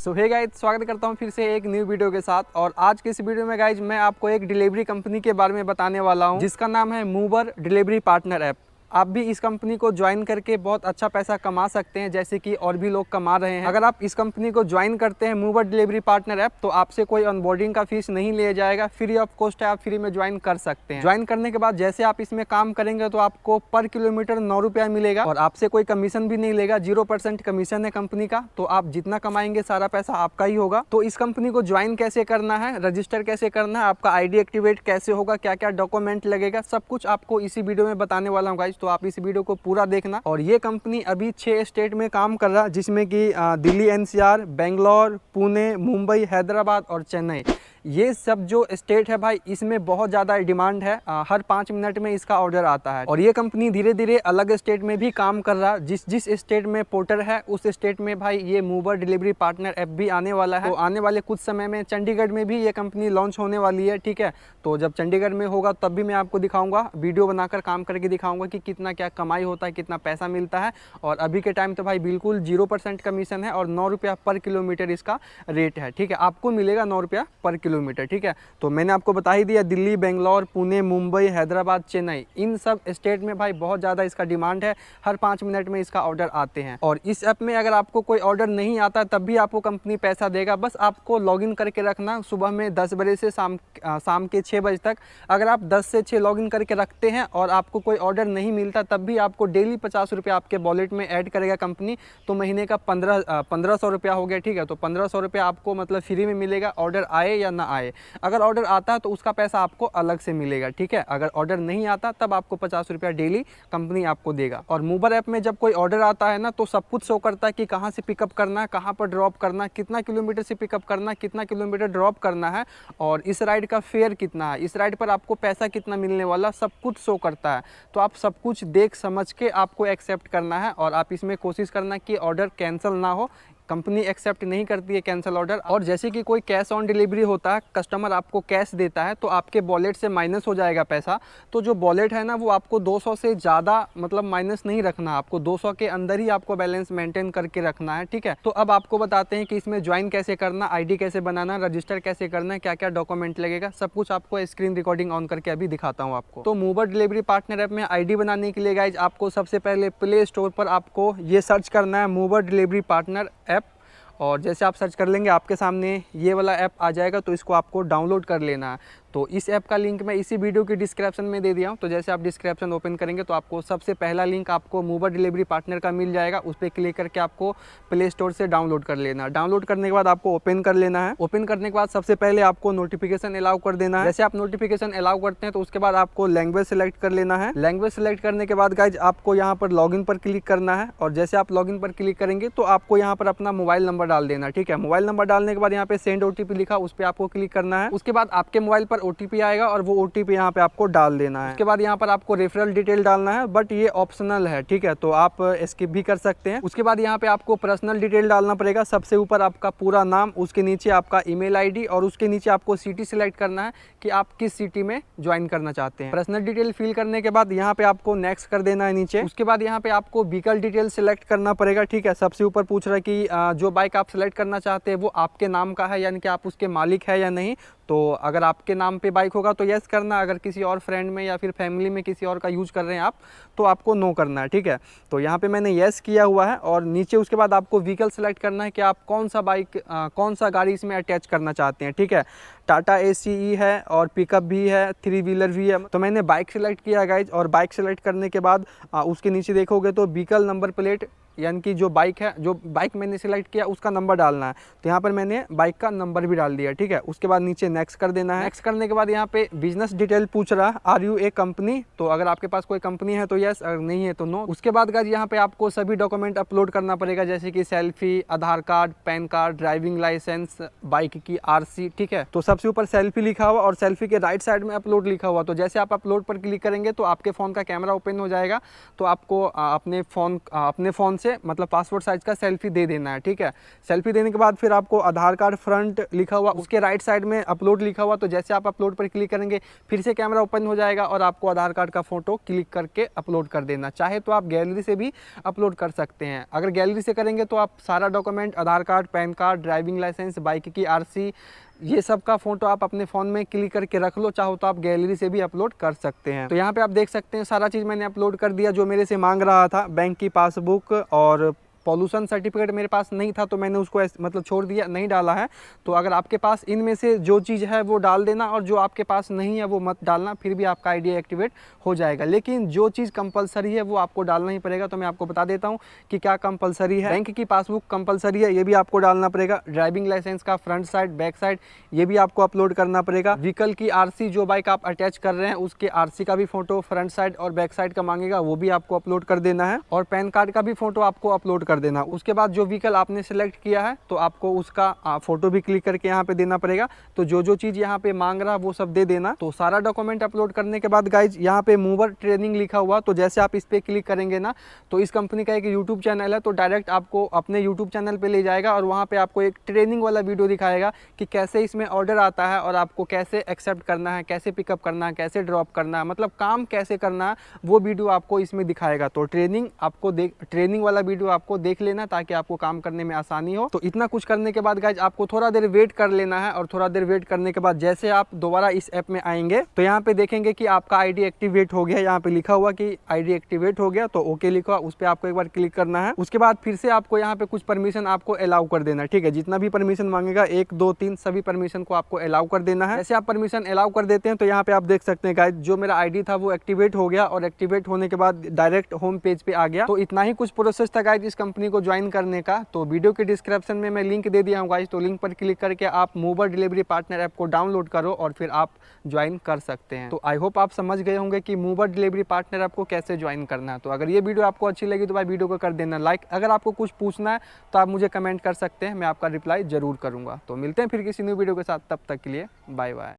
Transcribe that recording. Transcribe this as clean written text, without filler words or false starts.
सो hey guys, स्वागत करता हूं फिर से एक न्यू वीडियो के साथ। और आज के इस वीडियो में गाइज मैं आपको एक डिलीवरी कंपनी के बारे में बताने वाला हूं जिसका नाम है मूवर डिलीवरी पार्टनर ऐप। आप भी इस कंपनी को ज्वाइन करके बहुत अच्छा पैसा कमा सकते हैं, जैसे कि और भी लोग कमा रहे हैं। अगर आप इस कंपनी को ज्वाइन करते हैं मूवर डिलीवरी पार्टनर ऐप, तो आपसे कोई ऑनबोर्डिंग का फीस नहीं लिया जाएगा, फ्री ऑफ कॉस्ट है, आप फ्री में ज्वाइन कर सकते हैं। ज्वाइन करने के बाद जैसे आप इसमें काम करेंगे तो आपको पर किलोमीटर 9 रुपया मिलेगा और आपसे कोई कमीशन भी नहीं लेगा, 0% कमीशन है कंपनी का। तो आप जितना कमाएंगे सारा पैसा आपका ही होगा। तो इस कंपनी को ज्वाइन कैसे करना है, रजिस्टर कैसे करना है, आपका आईडी एक्टिवेट कैसे होगा, क्या क्या डॉक्यूमेंट लगेगा, सब कुछ आपको इसी वीडियो में बताने वाला हूँ गाइज। तो आप इस वीडियो को पूरा देखना। और ये कंपनी अभी 6 स्टेट में काम कर रहा है, जिसमें कि दिल्ली एनसीआर, बेंगलोर, पुणे, मुंबई, हैदराबाद और चेन्नई। ये सब जो स्टेट है भाई, इसमें बहुत ज़्यादा डिमांड है। हर 5 मिनट में इसका ऑर्डर आता है। और ये कंपनी धीरे धीरे अलग स्टेट में भी काम कर रहा है। जिस स्टेट में पोर्टर है उस स्टेट में भाई ये मूवर डिलीवरी पार्टनर ऐप भी आने वाला है। तो आने वाले कुछ समय में चंडीगढ़ में भी ये कंपनी लॉन्च होने वाली है, ठीक है। तो जब चंडीगढ़ में होगा तब भी मैं आपको दिखाऊंगा, वीडियो बनाकर काम करके दिखाऊंगा कि कितना क्या कमाई होता है, कितना पैसा मिलता है। और अभी के टाइम तो भाई बिल्कुल 0% कमीशन है और 9 रुपया पर किलोमीटर इसका रेट है, ठीक है। आपको मिलेगा 9 रुपया पर किलोमीटर, ठीक है। तो मैंने आपको बता ही दिया, दिल्ली, बेंगलोर, पुणे, मुंबई, हैदराबाद, चेन्नई, इन सब स्टेट में भाई बहुत ज़्यादा इसका डिमांड है। हर 5 मिनट में इसका ऑर्डर आते हैं। और इस ऐप में अगर आपको कोई ऑर्डर नहीं आता तब भी आपको कंपनी पैसा देगा। बस आपको लॉगिन करके रखना सुबह में 10 बजे से शाम के 6 बजे तक। अगर आप 10 से 6 लॉगिन करके रखते हैं और आपको कोई ऑर्डर नहीं मिलता तब भी आपको डेली 50 रुपया आपके वॉलेट में ऐड करेगा कंपनी। तो महीने का 1500 रुपया हो गया, ठीक है। तो 1500 रुपया आपको मतलब फ्री में मिलेगा, ऑर्डर आए या ना आए। अगर ऑर्डर आता है तो उसका पैसा आपको अलग से मिलेगा, ठीक है। अगर ऑर्डर नहीं आता तब आपको 50 रुपया डेली कंपनी आपको देगा। और मूवर ऐप में जब कोई ऑर्डर आता है ना, तो सब कुछ शो करता है कि कहाँ से पिकअप करना है, कहाँ पर ड्रॉप करना है, कितना किलोमीटर से पिकअप करना है, कितना किलोमीटर ड्रॉप करना है, और इस राइड का फेयर कितना है, इस राइड पर आपको पैसा कितना मिलने वाला, सब कुछ शो करता है। तो आप सब कुछ देख समझ के आपको एक्सेप्ट करना है। और आप इसमें कोशिश करना कि ऑर्डर कैंसिल ना हो। कंपनी एक्सेप्ट नहीं करती है कैंसिल ऑर्डर। और जैसे कि कोई कैश ऑन डिलीवरी होता है, कस्टमर आपको कैश देता है तो आपके वॉलेट से माइनस हो जाएगा पैसा। तो जो वॉलेट है ना, वो आपको 200 से ज़्यादा मतलब माइनस नहीं रखना, आपको 200 के अंदर ही आपको बैलेंस मेंटेन करके रखना है, ठीक है। तो अब आपको बताते हैं कि इसमें ज्वाइन कैसे करना, आईडी कैसे बनाना, रजिस्टर कैसे करना है, क्या क्या डॉक्यूमेंट लगेगा, सब कुछ आपको स्क्रीन रिकॉर्डिंग ऑन करके अभी दिखाता हूँ आपको। तो मूवर डिलीवरी पार्टनर ऐप में आईडी बनाने के लिए गाइज आपको सबसे पहले प्ले स्टोर पर आपको ये सर्च करना है, मूवर डिलीवरी पार्टनर ऐप। और जैसे आप सर्च कर लेंगे आपके सामने ये वाला ऐप आ जाएगा, तो इसको आपको डाउनलोड कर लेना है। तो इस ऐप का लिंक मैं इसी वीडियो की डिस्क्रिप्शन में दे दिया हूँ। तो जैसे आप डिस्क्रिप्शन ओपन करेंगे तो आपको सबसे पहला लिंक आपको मूवर डिलीवरी पार्टनर का मिल जाएगा। उस पर क्लिक करके आपको प्ले स्टोर से डाउनलोड कर लेना है। डाउनलोड करने के बाद आपको ओपन कर लेना है। ओपन करने के बाद सबसे पहले आपको नोटिफिकेशन अलाउ कर देना है। जैसे आप नोटिफिकेशन अलाउ करते हैं तो उसके बाद आपको लैंग्वेज सेलेक्ट कर लेना है। लैंग्वेज सेलेक्ट करने के बाद गाइज आपको यहाँ पर लॉगिन पर क्लिक करना है। और जैसे आप लॉगिन पर क्लिक करेंगे तो आपको यहाँ पर अपना मोबाइल नंबर डाल देना, ठीक है। मोबाइल नंबर डालने के बाद यहाँ पे सेंड ओटीपी लिखा, उस पर आपको क्लिक करना है। उसके बाद आपके मोबाइल पर ओटीपी आएगा और वो ओटीपी यहाँ पे आपको डाल देना है। उसके बाद यहाँ पर आपको रेफरल डिटेल डालना है, बट ये ऑप्शनल है, ठीक है। तो आप स्किप भी कर सकते हैं। उसके बाद यहाँ पे आपको पर्सनल डिटेल डालना पड़ेगा। सबसे ऊपर आपका पूरा नाम, उसके नीचे आपका ईमेल आईडी और उसके नीचे आपको सिटी सिलेक्ट करना है कि आप किस सिटी में ज्वाइन करना चाहते हैं। पर्सनल डिटेल फिल करने के बाद यहाँ पे आपको नेक्स्ट कर देना है नीचे। उसके बाद यहाँ पे आपको व्हीकल डिटेल सिलेक्ट करना पड़ेगा, ठीक है। सबसे ऊपर पूछ रहा है कि जो बाइक आप सिलेक्ट करना चाहते हैं वो आपके नाम का है, यानी कि आप उसके मालिक है या नहीं। तो अगर आपके नाम पे बाइक होगा तो यस करना, अगर किसी और फ्रेंड में या फिर फैमिली में किसी और का यूज़ कर रहे हैं आप तो आपको नो करना है, ठीक है। तो यहाँ पे मैंने यस किया हुआ है। और नीचे उसके बाद आपको व्हीकल सेलेक्ट करना है कि आप कौन सा बाइक कौन सा गाड़ी इसमें अटैच करना चाहते हैं, ठीक है। टाटा एसीई है और पिकअप भी है, 3 व्हीलर भी है। तो मैंने बाइक सेलेक्ट किया गाइज। और बाइक सेलेक्ट करने के बाद उसके नीचे देखोगे तो व्हीकल नंबर प्लेट, यानी कि जो बाइक मैंने सिलेक्ट किया उसका नंबर डालना है। तो यहाँ पर मैंने बाइक का नंबर भी डाल दिया, ठीक है। उसके बाद नीचे नेक्स्ट कर देना है। नेक्स्ट करने के बाद यहाँ पे बिजनेस डिटेल पूछ रहा है, आर यू ए कंपनी। तो अगर आपके पास कोई कंपनी है तो यस, अगर नहीं है तो नो। उसके बाद गाइस यहाँ पे आपको सभी डॉक्यूमेंट अपलोड करना पड़ेगा, जैसे कि selfie, Aadhaar card, PAN card, driving licence, bike की आरसी, ठीक है। तो सबसे ऊपर सेल्फी लिखा हुआ और सेल्फी के राइट साइड में अपलोड लिखा हुआ। तो जैसे आप अपलोड पर क्लिक करेंगे तो आपके फ़ोन का कैमरा ओपन हो जाएगा। तो आपको अपने फ़ोन से से मतलब पासपोर्ट साइज का सेल्फी दे देना है, ठीक है। सेल्फी देने के बाद फिर आपको आधार कार्ड फ्रंट लिखा हुआ, उसके राइट साइड में अपलोड लिखा हुआ, तो जैसे आप अपलोड पर क्लिक करेंगे फिर से कैमरा ओपन हो जाएगा और आपको आधार कार्ड का फोटो क्लिक करके अपलोड कर देना। चाहे तो आप गैलरी से भी अपलोड कर सकते हैं। अगर गैलरी से करेंगे तो आप सारा document, Aadhaar card, PAN card, driving licence, bike की आरसी, ये सब का फोटो आप अपने फ़ोन में क्लिक करके रख लो। चाहो तो आप गैलरी से भी अपलोड कर सकते हैं। तो यहाँ पे आप देख सकते हैं सारा चीज़ मैंने अपलोड कर दिया जो मेरे से मांग रहा था। बैंक की पासबुक और पॉल्यूशन सर्टिफिकेट मेरे पास नहीं था तो मैंने उसको मतलब छोड़ दिया, नहीं डाला है। तो अगर आपके पास इनमें से जो चीज़ है वो डाल देना और जो आपके पास नहीं है वो मत डालना, फिर भी आपका आईडी एक्टिवेट हो जाएगा। लेकिन जो चीज़ कंपलसरी है वो आपको डालना ही पड़ेगा। तो मैं आपको बता देता हूँ कि क्या कंपलसरी है। बैंक की पासबुक कंपलसरी है, ये भी आपको डालना पड़ेगा। ड्राइविंग लाइसेंस का फ्रंट साइड, बैक साइड, ये भी आपको अपलोड करना पड़ेगा। व्हीकल की आरसी, जो बाइक आप अटैच कर रहे हैं उसके आरसी का भी फोटो फ्रंट साइड और बैक साइड का मांगेगा, वो भी आपको अपलोड कर देना है। और पैन कार्ड का भी फोटो आपको अपलोड कर देना। उसके बाद जो व्हीकल आपने सेलेक्ट किया है तो आपको उसका फोटो भी क्लिक करके यहाँ पे देना पड़ेगा। तो जो चीज़ यहाँ पे मांग रहा है वो सब दे देना। तो सारा डॉक्यूमेंट अपलोड करने के बाद गाइज यहाँ पे मूवर ट्रेनिंग लिखा हुआ, तो जैसे आप इस पे क्लिक करेंगे ना तो इस कंपनी का एक यूट्यूब चैनल है, तो डायरेक्ट आपको अपने यूट्यूब चैनल पे ले जाएगा और वहाँ पे आपको एक ट्रेनिंग वाला वीडियो दिखाएगा कि कैसे इसमें ऑर्डर आता है और आपको कैसे एक्सेप्ट करना है, कैसे पिकअप करना है, कैसे ड्रॉप करना है, मतलब काम कैसे करना है, वो वीडियो आपको इसमें दिखाएगा। तो ट्रेनिंग वाला वीडियो आपको देख लेना ताकि आपको काम करने में आसानी हो। तो इतना कुछ करने के बाद गाइज आपको थोड़ा देर वेट कर लेना है और थोड़ा देर वेट करने के बाद जैसे आप दोबारा इस ऐप में आएंगे तो यहाँ पे देखेंगे कि आपका आईडी एक्टिवेट हो गया। यहाँ पे लिखा हुआ कि आईडी एक्टिवेट हो गया, तो ओके लिखा हुआ, उस पर आपको एक बार क्लिक करना है। उसके बाद फिर से आपको यहाँ पे कुछ परमिशन आपको अलाउ कर देना, ठीक है। जितना भी परमिशन मांगेगा 1, 2, 3 सभी परमिशन को आपको अलाउ कर देना है। जैसे आप परमिशन अलाउ कर देते हैं तो यहाँ पे आप देख सकते हैं गाइज जो मेरा आईडी था वो एक्टिवेट हो गया और एक्टिवेट होने के बाद डायरेक्ट होम पेज पे आ गया। तो इतना ही कुछ प्रोसेस था गाइज इस कंपनी को ज्वाइन करने का। तो वीडियो के डिस्क्रिप्शन में मैं लिंक दे दिया हूँ गाइज, तो लिंक पर क्लिक करके आप मूवर डिलीवरी पार्टनर ऐप को डाउनलोड करो और फिर आप ज्वाइन कर सकते हैं। तो आई होप आप समझ गए होंगे कि मूवर डिलीवरी पार्टनर ऐप को कैसे ज्वाइन करना है। तो अगर ये वीडियो आपको अच्छी लगी तो भाई वीडियो को कर देना लाइक। अगर आपको कुछ पूछना है तो आप मुझे कमेंट कर सकते हैं, मैं आपका रिप्लाई जरूर करूंगा। तो मिलते हैं फिर किसी न्यू वीडियो के साथ, तब तक के लिए बाय बाय।